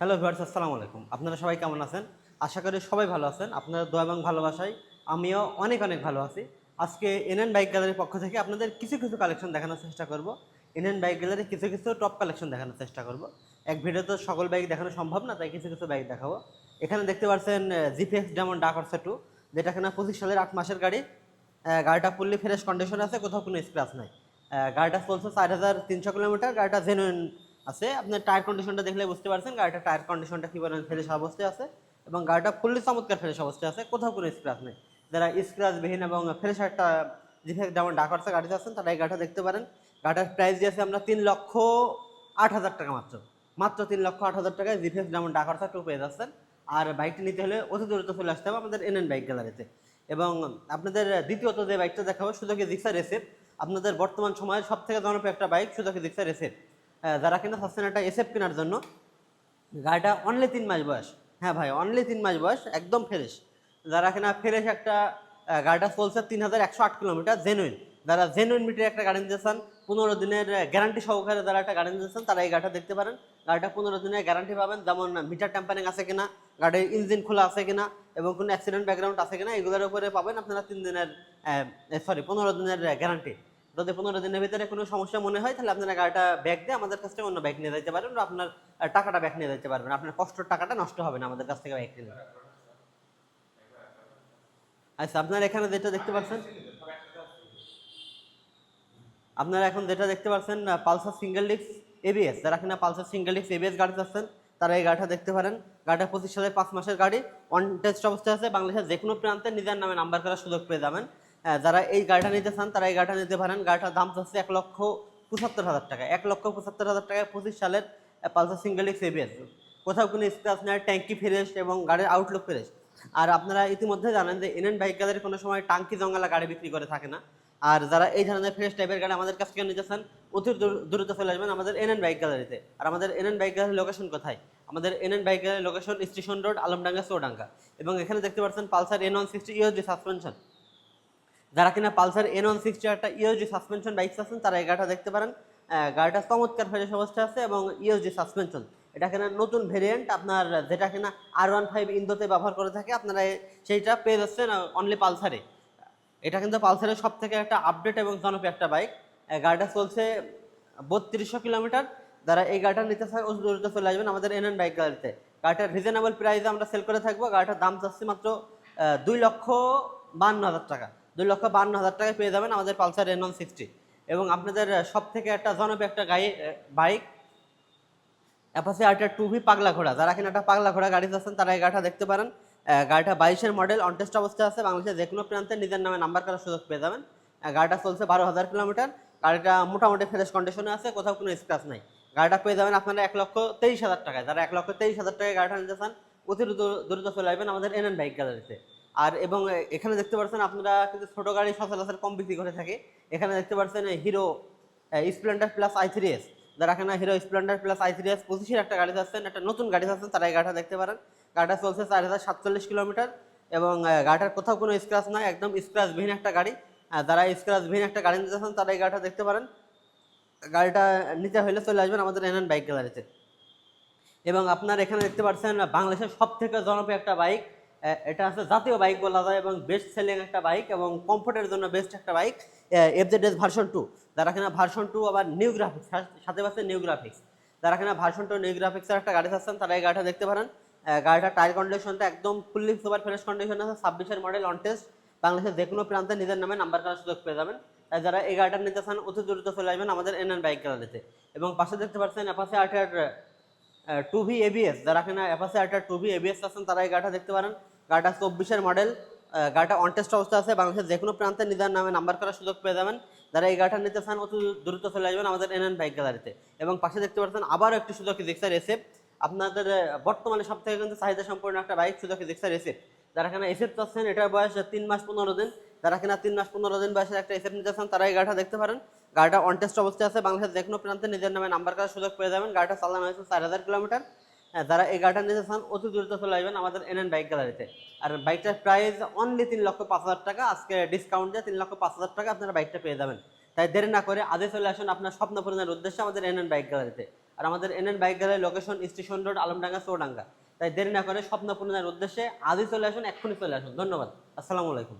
Hello viewers, আসসালামু আলাইকুম। আপনারা সবাই কেমন আছেন? আশা করি সবাই ভালো আছেন। আপনাদের দোয়া এবং ভালোবাসায় আমিও অনেক অনেক ভালো আছি। আজকে এনএন বাইক গ্যালারির পক্ষ থেকে আপনাদের কিছু কালেকশন দেখানোর চেষ্টা করব। এনএন বাইক গ্যালারির কিছু টপ কালেকশন দেখানোর চেষ্টা করব। এক ভিডিওতে সকল বাইক দেখানো সম্ভব না, তাই কিছু বাইক দেখাবো। এখানে দেখতে পাচ্ছেন জিপিএক্স ডায়মন্ড ডার্ক হর্স 2, যেটা কিনা 25 সালের 8 মাসের গাড়ি। গাড়িটা ফুললি ফ্রেশ কন্ডিশন আছে, কোথাও কোনো স্ক্র্যাচ নাই। গাড়িটা চলছে 4300 কিলোমিটার। গাড়িটা জেনুইন আছে। আপনার টায়ার কন্ডিশনটা দেখলে বুঝতে পারছেন গাড়িটা টায়ার কন্ডিশনটা কী পরিমাণ ফ্রেশ অবস্থায় আছে, এবং গাড়িটা ফুললি চমৎকার ফ্রেশ অবস্থায় আছে, কোথাও কোনো স্ক্র্যাচ নেই। যারা স্ক্র্যাচবিহীন এবং ফ্রেশ একটা জিপিএক্স যেমন ডাকার্সের গাড়িতে আছেন তারা এই গাড়িটা দেখতে পারেন। গাড়িটার প্রাইস দিয়েছে আমরা 3,08,000 টাকা মাত্র 3,08,000 টাকায় জিপিএক্স যেমন ডাকার্সা 2 পেয়ে যাচ্ছেন। আর বাইকটি নিতে হলে অতি দ্রুত চলে আসতে হবে আমাদের এনএন বাইক গ্যালারিতে। এবং আপনাদের দ্বিতীয়ত যে বাইকটা দেখাবো সুজুকি জিক্সার এসএফ, আপনাদের বর্তমান সময়ের সব থেকে জনপ্রিয় একটা বাইক সুজুকি জিক্সার এসএফ। যারা কিনা চাচ্ছেন একটা এসএফ কেনার জন্য, গাড়িটা অনলি 3 মাস বয়স। হ্যাঁ ভাই, অনলি 3 মাস বয়স, একদম ফ্রেশ। যারা কিনা ফ্রেশ একটা গাড়িটা চলছে 3,108 কিলোমিটার জেনুইন, যারা জেনুইন মিটারে একটা গাড়ি নিতে চান, 15 দিনের গ্যারান্টি সহকারে যারা একটা গাড়ি নিতে চান তারা এই গাড়িটা দেখতে পারেন। গাড়িটা 15 দিনের গ্যারান্টি পাবেন, যেমন মিটার ট্যাম্পারিং আছে কিনা, গাড়ির ইঞ্জিন খোলা আছে কিনা, এবং কোনো অ্যাক্সিডেন্ট ব্যাকগ্রাউন্ড আছে কিনা, এগুলোর উপরে পাবেন আপনারা 15 দিনের গ্যারান্টি। যদি 15 দিনের ভিতরে কোনো সমস্যা মনে হয় তাহলে আপনারা গাড়িটা ব্যাক দিয়ে আমাদের কাছ থেকে অন্য বাইক নিয়ে যেতে পারেন, বা আপনার টাকাটা ব্যাক নিয়ে যেতে পারবেন। আপনার কষ্টের টাকাটা নষ্ট হবে না আমাদের কাছ থেকে বাইক নিলে। আচ্ছা, আপনারা এখানে যেটা দেখতে পাচ্ছেন, আপনারা এখন যেটা দেখতে পাচ্ছেন পালসার সিঙ্গেল ডিস্ক এবিএস, যারা কিনা পালসার সিঙ্গেল ডিস্ক এবিএস গাড়ি চাচ্ছেন তারা এই গাড়িটা দেখতে পারেন। গাড়িটা 25 সালের 5 মাসের গাড়ি, অন টেস্ট অবস্থায় আছে। বাংলাদেশের যে কোনো প্রান্তে নিজের নামে নাম্বার করার সুযোগ পেয়ে যাবেন। যারা এই গাড়িটা নিতে চান তারা এই গাড়িটা নিতে পারেন। গাড়িটার দাম চাচ্ছে 1,75,000 টাকা। 1,75,000 টাকায় 25 সালের পালসার সিঙ্গেল ডিস্ক এবিএস, কোথাও কোনো স্ক্র্যাচ নেই, ট্যাঙ্কি ফ্রেশ এবং গাড়ির আউটলুক ফ্রেশ। আর আপনারা ইতিমধ্যে জানেন যে এনএন বাইক গ্যালারি কোনো সময় টাঙ্কি জঙ্গালা গাড়ি বিক্রি করে থাকে না। আর যারা এই ধরনের ফ্রেশ টাইপের গাড়ি আমাদের কাছ থেকে নিতে চান, অতি দ্রুত চলে আসবেন আমাদের এনএন বাইক গ্যালারিতে। আর আমাদের এনএন বাইক গ্যালারির লোকেশন কোথায়? আমাদের এনএন বাইক গ্যালারির location station road, Alamdanga, Chowdanga. এবং এখানে দেখতে পাচ্ছেন পালসার N160 ইউএসডি সাসপেনশন। যারা কিনা পালসার N160 একটা ইউএসডি সাসপেনশন বাইক আছেন তারা এই গাড়িটা দেখতে পারেন। গাড়িটা চমৎকার ফ্রেশ অবস্থায় আছে এবং ইউএসডি সাসপেনশন। এটা কিনা নতুন ভেরিয়েন্ট, আপনার যেটা কিনা R15 ইন্দোতে ব্যবহার করে থাকে, আপনারা সেইটা পেয়ে যাচ্ছেন অনলি পালসারে। এটা কিন্তু পালসারের সব থেকে একটা আপডেট এবং জনপ্রিয় একটা বাইক। গাড়িটা চলছে 3200 কিলোমিটার। যারা এই গাড়িটা নিতে চায় অতি দ্রুত চলে আসবেন আমাদের এনএন বাইক গ্যালারিতে। গাড়িটার রিজনেবল প্রাইসে আমরা সেল করে থাকবো। গাড়িটার দাম চাচ্ছি মাত্র 2,52,000 টাকা। 2,52,000 টাকায় পেয়ে যাবেন আমাদের পালসার N160। এবং আপনাদের সব থেকে একটা জনপ্রিয় একটা বাইক অ্যাপাচি আরটিআর 2V পাগলা ঘোড়া, যারা কিনা একটা পাগলা ঘোড়া গাড়ি চাচ্ছেন তারা এই গাড়িটা দেখতে পারেন। গাড়িটা 22-এর মডেল, অনটেস্ট অবস্থায় আছে। বাংলাদেশের যে কোনো প্রান্তে নিজের নামে নাম্বার করার সুযোগ পেয়ে যাবেন। গাড়িটা চলছে 12,000 কিলোমিটার। গাড়িটা মোটামুটি ফ্রেশ কন্ডিশনে আছে, কোথাও কোনো স্ক্র্যাচ নাই। গাড়িটা পেয়ে যাবেন আপনারা 1,23,000 টাকায়। যারা 1,23,000 টাকায় গাড়িটা নিতে চান অতি দ্রুত চলে আসবেন আমাদের এনএন বাইক গ্যালারিতে। আর এবং এখানে দেখতে পাচ্ছেন আপনারা কিন্তু ছোটো গাড়ি সচরাচর কম বিক্রি করে থাকে। এখানে দেখতে পাচ্ছেন হিরো স্প্লেন্ডার প্লাস i3s, যারা এখানে হিরো স্প্লেন্ডার প্লাস i3s 25-এর একটা গাড়ি চাচ্ছেন, একটা নতুন গাড়ি চাচ্ছেন, তারা এই গাড়িটা দেখতে পারেন। গাড়িটা চলছে 4,047 কিলোমিটার এবং গাড়িটার কোথাও কোনো স্ক্র্যাচ নাই, একদম স্ক্র্যাচবিহীন একটা গাড়ি। যারা স্ক্র্যাচবিহীন একটা গাড়ি নিতে চাচ্ছেন তারা এই গাড়িটা দেখতে পারেন। গাড়িটা নিতে হলে চলে আসবেন আমাদের এনএন বাইক গ্যালারিতে। এবং আপনার এখানে দেখতে পাচ্ছেন বাংলাদেশের সব থেকে জনপ্রিয় একটা বাইক। এটা আছে জাতীয় বাইক বলা যায় এবং বেস্ট সেলিং একটা বাইক এবং কমফোর্টের জন্য বেস্ট একটা বাইক, FZS ভার্সন 2। যারা কিনা ভার্সন 2 আবার নিউ গ্রাফিক্স সাথে পাচ্ছে, নিউ গ্রাফিক্স। যারা কিনা ভার্সন 2 নিউ গ্রাফিক্সের একটা গাড়ি চাচ্ছেন তারা এই গাড়িটা দেখতে পারেন। গাড়িটার টায়ার কন্ডিশনটা একদম ফুললি সুপার ফ্রেশ কন্ডিশন আছে। 26-এর মডেল, অন টেস্ট। বাংলাদেশের যে কোনো প্রান্তে নিজের নামে নাম্বার করার সুযোগ পেয়ে যাবেন। যারা এই গাড়িটা নিতে চান অতি দ্রুত চলে আসবেন আমাদের এনএন বাইক গ্যালারিতে। এবং পাশে দেখতে পাচ্ছেন অ্যাপাচি আরটিআর 2V ABS, যারা কিনা অ্যাপাচি আরটিআর 2V ABS আছেন তারা এই গাড়িটা দেখতে পারেন। গাড়িটা 24-এর মডেল, গাড়িটা অনটেস্ট অবস্থা আছে। বাংলাদেশের যে কোনো প্রান্তে নিজের নামে নাম্বার করার সুযোগ পেয়ে যাবেন। যারা এই গাড়িটা নিতে চান অতি দ্রুত চলে আসবেন আমাদের এনএন বাইক গ্যালারিতে। এবং পাশে দেখতে পাচ্ছেন আবারও একটি সুজুকি জিক্সার এসএফ, আপনাদের বর্তমানে সব থেকে কিন্তু চাহিদা সম্পূর্ণ একটা বাইক সুজুকি জিক্সার এসএফ। যারা কিনা এসএফ চাচ্ছেন, এটার বয়স 3 মাস 15 দিন। যারা কিনা 3 মাস 15 দিন বয়সের একটা এসএফ নিতে চান তারা এই গাড়িটা দেখতে পারেন। গাড়িটা অনটেস্ট অবস্থায় আছে। বাংলাদেশের যে কোনো প্রান্তে নিজের নামে নাম্বার করার সুযোগ পেয়ে যাবেন। গাড়িটা চালানো হয়েছে 4,000 কিলোমিটার। যারা এই গাড়িটা নিতে চান অতি দ্রুত চলে আসবেন আমাদের এনএন বাইক গ্যালারিতে। আর বাইকটার প্রাইস অনলি 3,05,000 টাকা। আজকে ডিসকাউন্ট দিয়ে 3,05,000 টাকা আপনারা বাইকটা পেয়ে যাবেন। তাই দেরি না করে আজই চলে আসুন আপনার স্বপ্ন পূরণের উদ্দেশ্যে আমাদের এনএন বাইক গ্যালারিতে। আর আমাদের NN bike gallery location station road, Alamdanga, Chowdanga. তাই দেরি না করে স্বপ্ন পূরণের উদ্দেশ্যে আজই চলে আসুন, এক্ষুনি চলে আসুন। ধন্যবাদ। আসসালামু আলাইকুম।